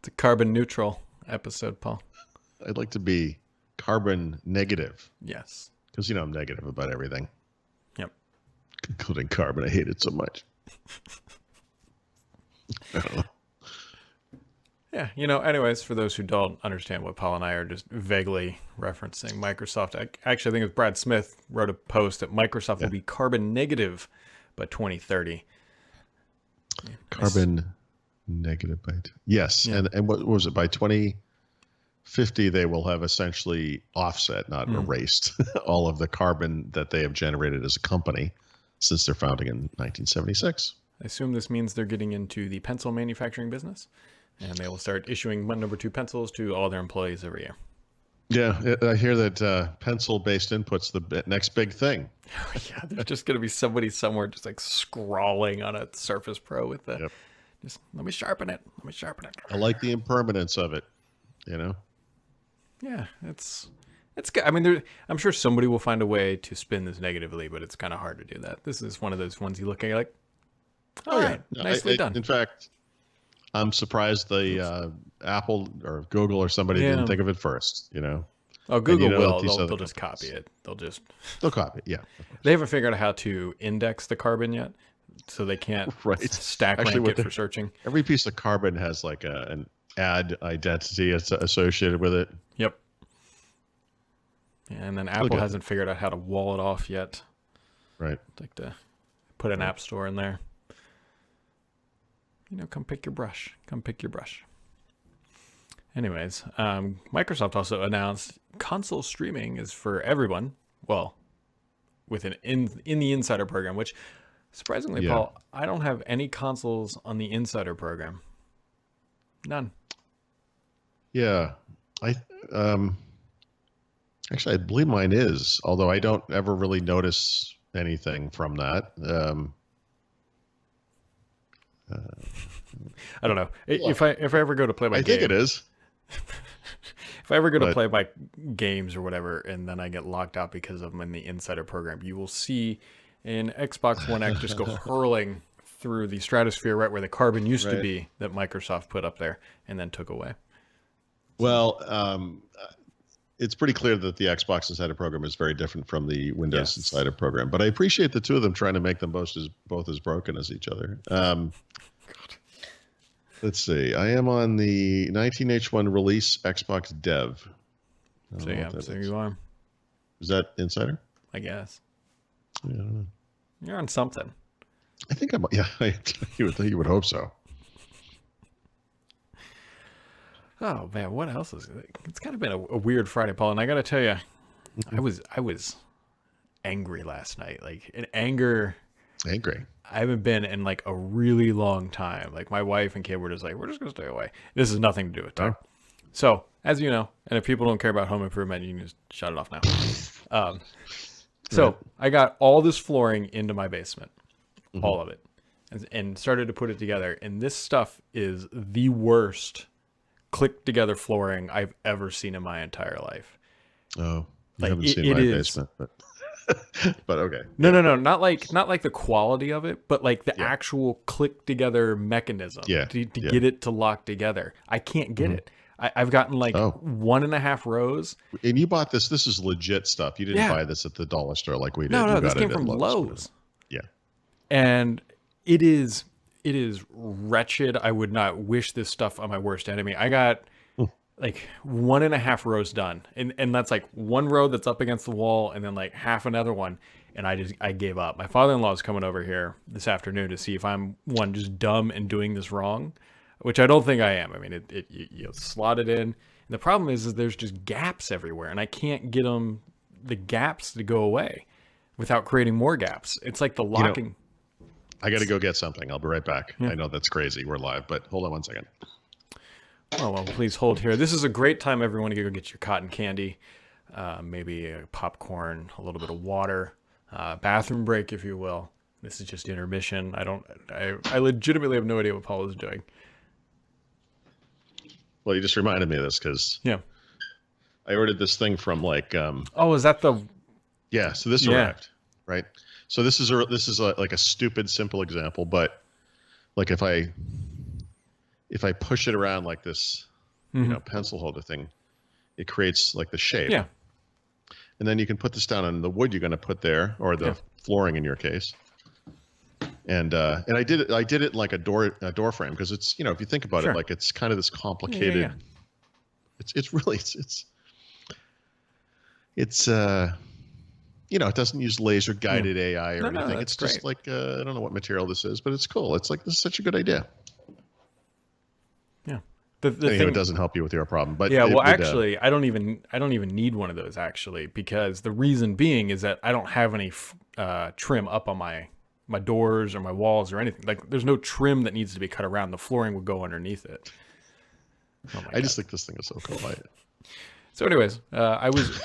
It's a carbon neutral episode, Paul. I'd like to be carbon negative Yes. because, I'm negative about everything, Yep. including carbon. I hate it so much. I don't know. Yeah, anyways, for those who don't understand what Paul and I are just vaguely referencing, Microsoft, actually, I think it was Brad Smith wrote a post that Microsoft will be carbon negative by 2030. Carbon negative by yes, Yeah. and what was it by 2050? They will have essentially offset, not erased, all of the carbon that they have generated as a company since their founding in 1976. I assume this means they're getting into the pencil manufacturing business, and they will start issuing number 2 pencils to all their employees every year. Yeah, I hear that pencil-based input's the next big thing. Yeah, there's just going to be somebody somewhere just like scrawling on a Surface Pro with the, just let me sharpen it. I like the impermanence of it, Yeah, it's good. I mean, I'm sure somebody will find a way to spin this negatively, but it's kind of hard to do that. This is one of those ones you look at, you're like, all right, nicely done. In fact, I'm surprised the Apple or Google or somebody didn't think of it first, Oh, Google will. They'll just copy it. They'll copy it, yeah. They haven't figured out how to index the carbon yet, so they can't stack rank it for searching. Every piece of carbon has like an ad identity associated with it. Yep. And then Apple hasn't figured out how to wall it off yet. Right. Like to put an app store in there. Come pick your brush. Anyways, Microsoft also announced console streaming is for everyone. Well, in the Insider program, which surprisingly, Paul, I don't have any consoles on the Insider program. None. Yeah, actually I believe mine is, although I don't ever really notice anything from that. I don't know if I ever go to play my game. I think it is. If I ever go to play my games or whatever, and then I get locked out because of them in the Insider program, you will see an Xbox One X just go hurling through the stratosphere right where the carbon used to be that Microsoft put up there and then took away. Well, it's pretty clear that the Xbox Insider program is very different from the Windows Insider program, but I appreciate the two of them trying to make them both as broken as each other. Let's see. I am on the 19H1 release Xbox Dev. So you are. Is that Insider? I guess. Yeah, I don't know. You're on something. I think I'm. Yeah, you would hope so. Oh man, what else is it? It's kind of been a weird Friday, Paul, and I got to tell you, I was angry last night. Like an anger. Angry. I haven't been in like a really long time. Like my wife and kid were just like, we're just gonna stay away. This has nothing to do with that. Oh. So as you know, and if people don't care about home improvement, you can just shut it off now. So I got all this flooring into my basement, all of it, and started to put it together. And this stuff is the worst click together flooring I've ever seen in my entire life. Oh, I haven't seen my basement, but. But okay. No, not like the quality of it, but like the actual click together mechanism to get it to lock together. I can't get it. I've gotten like 1.5 rows. And you bought this. This is legit stuff. You didn't buy this at the dollar store like we did. No, this came from Lowe's. Yeah. And it is wretched. I would not wish this stuff on my worst enemy. I got like 1.5 rows done. And that's like one row that's up against the wall and then like half another one. And I gave up. My father-in-law is coming over here this afternoon to see if I'm just dumb and doing this wrong, which I don't think I am. I mean, you slot it in. And the problem is there's just gaps everywhere and I can't get the gaps to go away without creating more gaps. It's like the locking. I got to go get something. I'll be right back. Yeah. I know that's crazy. We're live, but hold on one second. Oh, well, please hold here. This is a great time, everyone, to go get your cotton candy, maybe a popcorn, a little bit of water, bathroom break, if you will. This is just intermission. I legitimately have no idea what Paul is doing. Well, you just reminded me of this because I ordered this thing from like. Is that the? Yeah. So this arrived, right? So this is like a stupid, simple example, but like if I if I push it around like this, pencil holder thing, it creates like the shape. Yeah. And then you can put this down on the wood you're going to put there, or the flooring in your case. And I did it like a door frame, because it's, if you think about it, like it's kind of this complicated. Yeah. It's really it doesn't use laser guided AI or anything. It's just like I don't know what material this is, but it's cool. It's like, this is such a good idea. Yeah. The thing, it doesn't help you with your problem, but yeah. Well, actually, I don't even need one of those, actually, because the reason being is that I don't have any trim up on my doors or my walls or anything. Like, there's no trim that needs to be cut around. The flooring would go underneath it. I just think this thing is so cool. So, anyways, I was.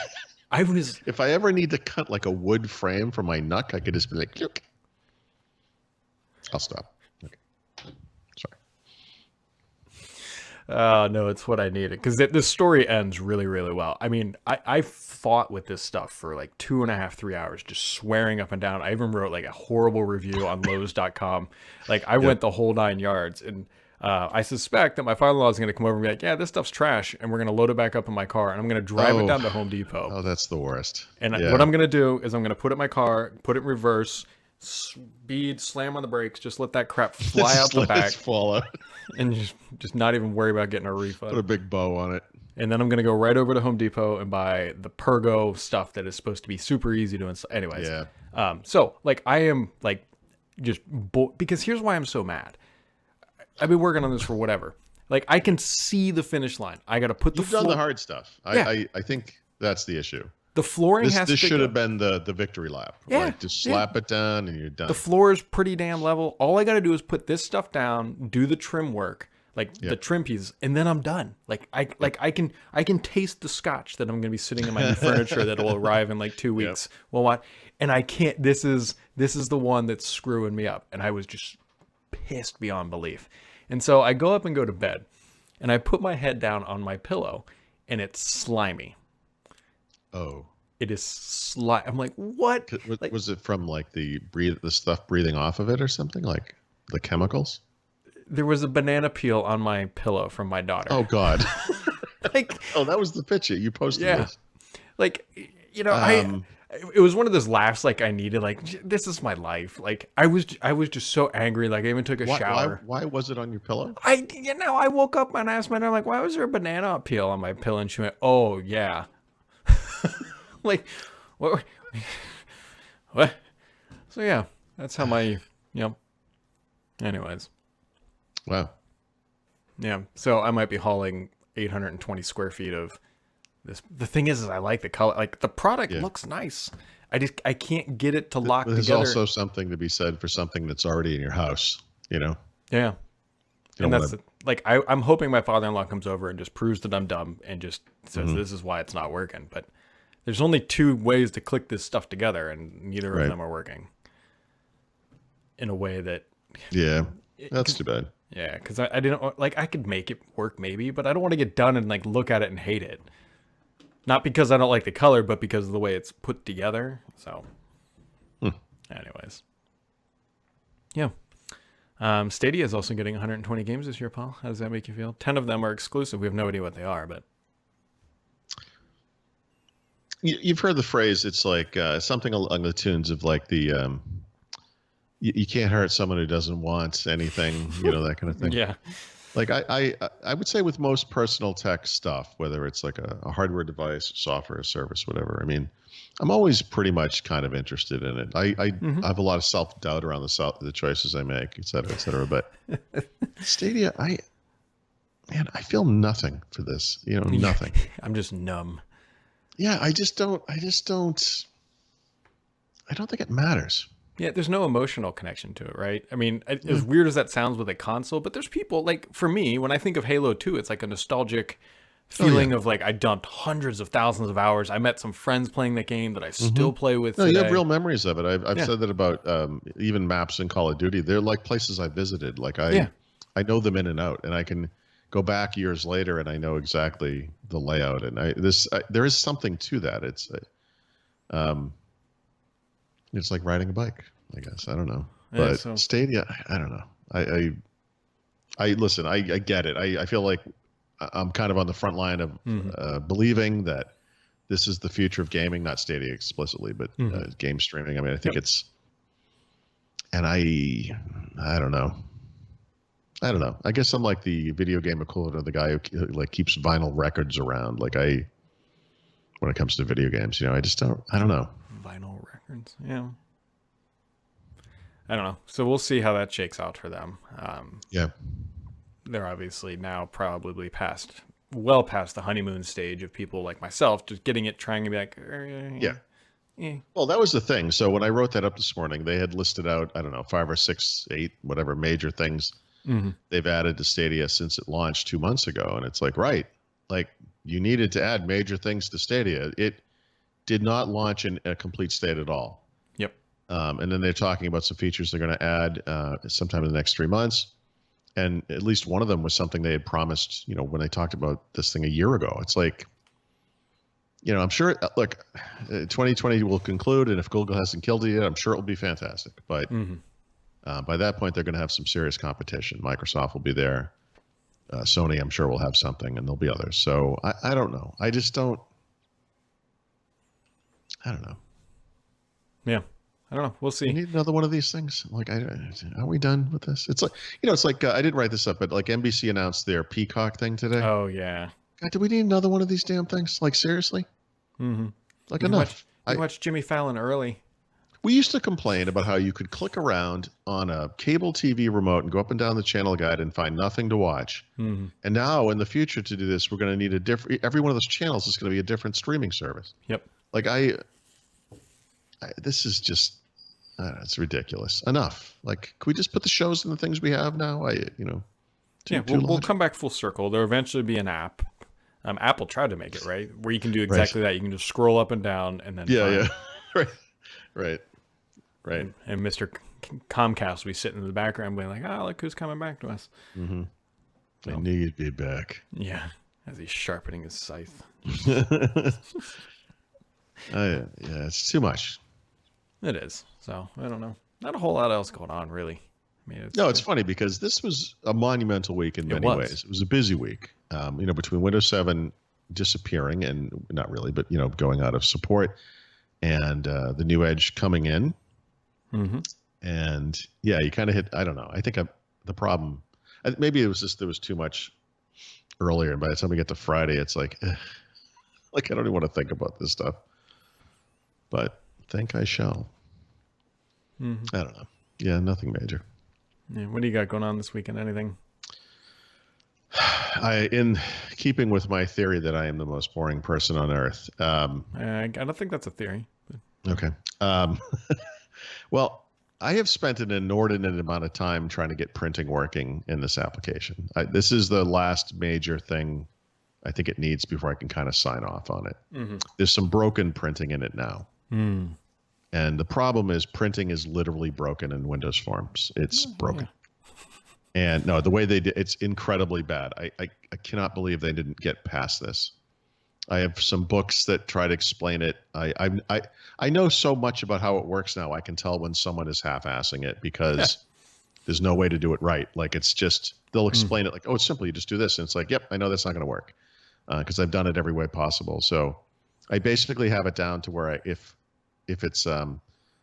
If I ever need to cut like a wood frame for my NUC, I could just be like, look. I'll stop. Okay. Sorry. No, it's what I needed, because this story ends really, really well. I mean, I fought with this stuff for like 2.5, 3 hours, just swearing up and down. I even wrote like a horrible review on Lowe's.com. Like, I went the whole 9 yards, and I suspect that my father-in-law is going to come over and be like, yeah, this stuff's trash, and we're going to load it back up in my car, and I'm going to drive it down to Home Depot. Oh, that's the worst. And what I'm going to do is I'm going to put it in my car, put it in reverse, speed, slam on the brakes, just let that crap fly out the back. Fall out. And just not even worry about getting a refund. Put a big bow on it. And then I'm going to go right over to Home Depot and buy the Pergo stuff that is supposed to be super easy to install. Anyways. Yeah. So, like, I am, like, just... because here's why I'm so mad. I've been working on this for whatever. Like, I can see the finish line. I got to put the... You've done the hard stuff. I think that's the issue. The flooring has to... This should have been the victory lap. Yeah. Like, just slap it down and you're done. The floor is pretty damn level. All I got to do is put this stuff down, do the trim work, like the trim pieces, and then I'm done. Like, I can taste the scotch that I'm going to be sitting in my new furniture that will arrive in like 2 weeks. Yep. Well, what? And I can't... This is the one that's screwing me up. And I was just pissed beyond belief. And so I go up and go to bed, and I put my head down on my pillow, and it's slimy. Oh. It is slimy. I'm like, what? Was it from like the stuff breathing off of it or something, like the chemicals? There was a banana peel on my pillow from my daughter. Oh God. Like, oh, that was the picture you posted. Yeah. This. Like, it was one of those laughs like I needed. Like, this is my life. Like, I was just so angry. Like, I even took a shower. Why was it on your pillow? I woke up and asked my daughter, like, why was there a banana peel on my pillow? And she went, oh yeah. Like, what? So yeah, that's how my, anyways. Wow. Yeah. So I might be hauling 820 square feet of this. The thing is I like the color. Like, the product looks nice. I can't get it to lock There's together. There's also something to be said for something that's already in your house, Yeah. And that's I'm hoping my father-in-law comes over and just proves that I'm dumb and just says this is why it's not working. But there's only 2 ways to click this stuff together, and neither of them are working in a way that... Yeah, that's too bad. Yeah, because I didn't... Like, I could make it work maybe, but I don't want to get done and, like, look at it and hate it. Not because I don't like the color, but because of the way it's put together. So, anyways. Yeah. Stadia is also getting 120 games this year, Paul. How does that make you feel? 10 of them are exclusive. We have no idea what they are, but... You've heard the phrase, it's like something along the tunes of like the you can't hurt someone who doesn't want anything, that kind of thing. Yeah. Like I would say with most personal tech stuff, whether it's like a hardware device, software, service, whatever, I mean, I'm always pretty much kind of interested in it. I have a lot of self-doubt around the choices I make, et cetera. But Stadia, I feel nothing for this, nothing. I'm just numb. Yeah, I don't think it matters. Yeah, there's no emotional connection to it, right? I mean, as weird as that sounds with a console, but there's people, like, for me, when I think of Halo 2, it's like a nostalgic feeling of, like, I dumped hundreds of thousands of hours. I met some friends playing the game that I still play with today. You have real memories of it. I've said that about even maps in Call of Duty. They're like places I visited. Like, I know them in and out, and I can go back years later and I know exactly the layout. And there is something to that. It's like riding a bike, I guess. I don't know. But Stadia, I don't know. I listen. I get it. I feel like I'm kind of on the front line of Hmm. believing that this is the future of gaming, not Stadia explicitly, but Hmm. game streaming. I mean, I think Yep. it's, and I don't know. I don't know. I guess I'm like the video game equivalent of the guy who like keeps vinyl records around. Like when it comes to video games, I just don't. I don't know. Vinyl records. Yeah. I don't know. So we'll see how that shakes out for them. Yeah. They're obviously now probably well past the honeymoon stage of people like myself, just getting it, trying to be like, Yeah. eh. Well, that was the thing. So when I wrote that up this morning, they had listed out, I don't know, 5 or 6, 8, whatever major things Mm-hmm. they've added to Stadia since it launched 2 months ago. And it's like, right, like you needed to add major things to Stadia. It did not launch in a complete state at all. Yep. And then they're talking about some features they're going to add sometime in the next 3 months. And at least one of them was something they had promised, when they talked about this thing a year ago. It's like, I'm sure, look, 2020 will conclude, and if Google hasn't killed it yet, I'm sure it will be fantastic. But Mm-hmm. by that point, they're going to have some serious competition. Microsoft will be there. Sony, I'm sure, will have something, and there'll be others. So I don't know. I just don't. I don't know. Yeah. I don't know. We'll We see. need another one of these things. Like, are we done with this? It's like, it's like I didn't write this up, but like NBC announced their Peacock thing today. Oh yeah. God, do we need another one of these damn things? Like, seriously? Mm-hmm. Like, You can enough. watch Jimmy Fallon early. We used to complain about how you could click around on a cable TV remote and go up and down the channel guide and find nothing to watch. Mm-hmm. And now in the future to do this, we're going to need every one of those channels is going to be a different streaming service. Yep. Like this is just, it's ridiculous. Enough. Like, can we just put the shows and the things we have now? Yeah, we'll come back full circle. There'll eventually be an app. Apple tried to make it, right? Where you can do exactly that. You can just scroll up and down and then Yeah. Right. And Mr. Comcast will be sitting in the background being like, oh, look who's coming back to us. Mm-hmm. I knew you'd be back. Yeah, as he's sharpening his scythe. Yeah, it's too much. It is. So, I don't know. Not a whole lot else going on, really. I mean, It's funny because this was a monumental week in many ways. It was a busy week. Between Windows 7 disappearing and not really, but going out of support, and the new Edge coming in, Mm-hmm. and yeah, you kind of hit. I don't know. I think the problem. Maybe it was just there was too much earlier, and by the time we get to Friday, it's like, like I don't even want to think about this stuff. But think I shall. Mm-hmm. I don't know. Yeah, nothing major. Yeah, what do you got going on this weekend? Anything? In keeping with my theory that I am the most boring person on earth. I don't think that's a theory. Okay. Well, I have spent an inordinate amount of time trying to get printing working in this application. This is the last major thing I think it needs before I can kind of sign off on it. Mm-hmm. There's some broken printing in it now. Mm. And the problem is printing is literally broken in Windows Forms. It's broken. Yeah. And no, the way they did, it's incredibly bad. I cannot believe they didn't get past this. I have some books that try to explain it. I know so much about how it works now. I can tell when someone is half-assing it because there's no way to do it right. Like it's just, they'll explain it like, oh, it's simple. You just do this. And it's like, yep, I know that's not going to work because I've done it every way possible. So I basically have it down to where if it's,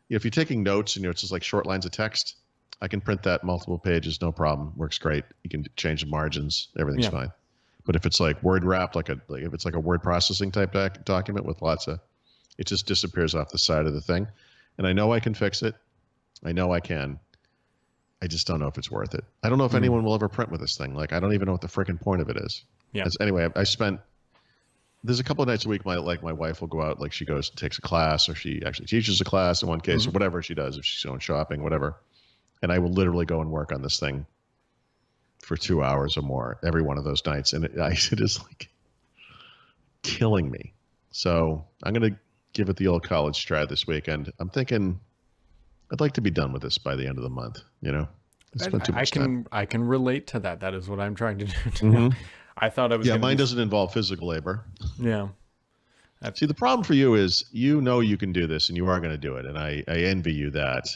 if you're taking notes and it's just like short lines of text, I can print that multiple pages, no problem. Works great. You can change the margins. Everything's fine. But if it's like word wrapped, like if it's like a word processing type document with lots of, it just disappears off the side of the thing. And I know I can fix it. I know I can. I just don't know if it's worth it. I don't know if anyone will ever print with this thing. Like, I don't even know what the freaking point of it is. Yeah. Anyway, there's a couple of nights a week, my wife will go out, like she goes and takes a class, or she actually teaches a class in one case, or whatever she does, if she's going shopping, whatever. And I will literally go and work on this thing for 2 hours or more every one of those nights. And it is like killing me. So I'm going to give it the old college try this weekend. I'm thinking I'd like to be done with this by the end of the month. I can relate to that. That is what I'm trying to do. I thought I was. Yeah, mine doesn't involve physical labor. Yeah. See, the problem for you is you can do this and you are going to do it. And I envy you that.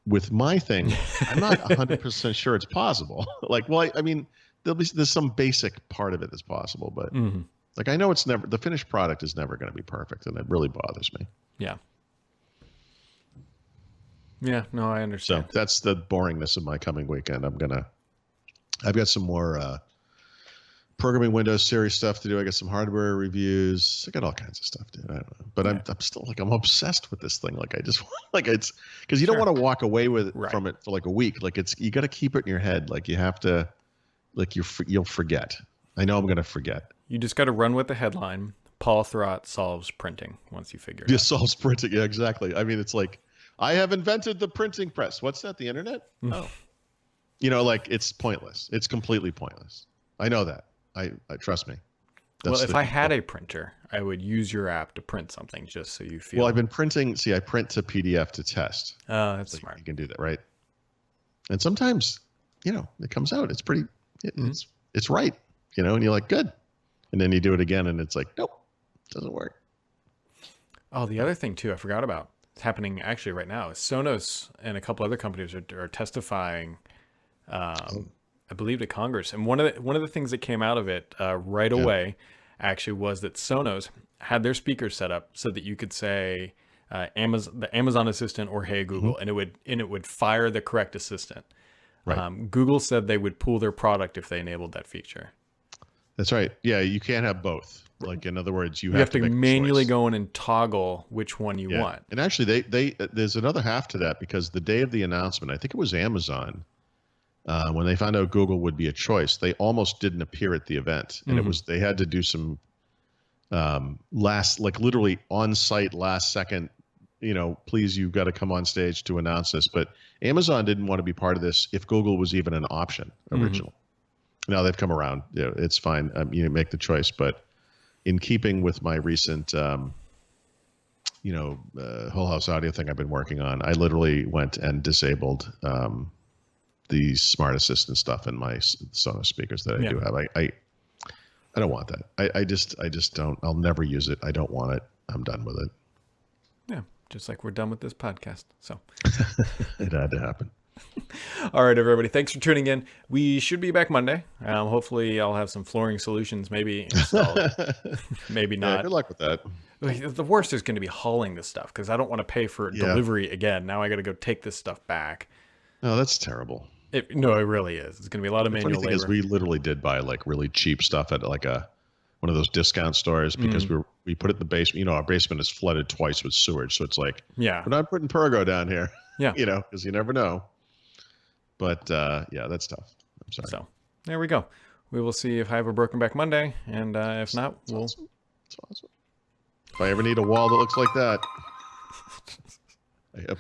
with my thing, I'm not 100% sure it's possible. Like, well, I mean, there's some basic part of it that's possible, but like I know it's never the finished product is never going to be perfect, and it really bothers me. Yeah. Yeah. No, I So understand. that's the boringness of my coming weekend. I've got some more programming Windows series stuff to do. I got some hardware reviews. I got all kinds of stuff, dude. I don't know, but I'm still like I'm obsessed with this thing. Like I just like it's because you don't want to walk away with from it for like a week. Like you got to keep it in your head. Like you have to, like you'll forget. I know I'm gonna forget. You just got to run with the headline. Paul Thurrott solves printing once you figure it out. Just solves printing. Yeah, exactly. I mean, it's like I have invented the printing press. What's that? The internet? Oh, like it's pointless. It's completely pointless. I know that. I trust me. Well, if I had a printer, I would use your app to print something just so you feel. Well, I've been printing. See, I print to PDF to test. Oh, that's smart. You can do that, right? And sometimes, it comes out. It's pretty. It's right. And you're like, good. And then you do it again, and it's like, nope, doesn't work. Oh, the other thing too, I forgot about. It's happening actually right now. Sonos and a couple other companies are testifying. I believe to Congress, and one of the things that came out of it right away, actually, was that Sonos had their speakers set up so that you could say the Amazon Assistant or Hey Google, and it would fire the correct assistant. Right. Google said they would pull their product if they enabled that feature. That's right. Yeah, you can't have both. Like in other words, you have to make manually go in and toggle which one you want. And actually, they there's another half to that because the day of the announcement, I think it was Amazon. When they found out Google would be a choice, they almost didn't appear at the event, and they had to do some literally on-site last second. Please, you've got to come on stage to announce this. But Amazon didn't want to be part of this if Google was even an option originally. Now they've come around. It's fine. You make the choice, but in keeping with my recent, whole house audio thing I've been working on, I literally went and disabled the smart assistant stuff in my Sonos speakers that I do have. I don't want that. I just don't. I'll never use it. I don't want it. I'm done with it. Yeah, just like we're done with this podcast. So it had to happen. All right, everybody. Thanks for tuning in. We should be back Monday. Hopefully, I'll have some flooring solutions maybe installed. Maybe not. Yeah, good luck with that. The worst is going to be hauling this stuff because I don't want to pay for delivery again. Now I got to go take this stuff back. No, that's terrible. No, it really is. It's going to be a lot of manual labor. The funny thing is, we literally did buy like really cheap stuff at like one of those discount stores because we put it in the basement. Our basement is flooded twice with sewage, so it's like we're not putting Pergo down here. Yeah, because you never know. But that's tough. I'm sorry. So there we go. We will see if I have a broken back Monday, and if not, we'll. It's awesome. If I ever need a wall that looks like that, I have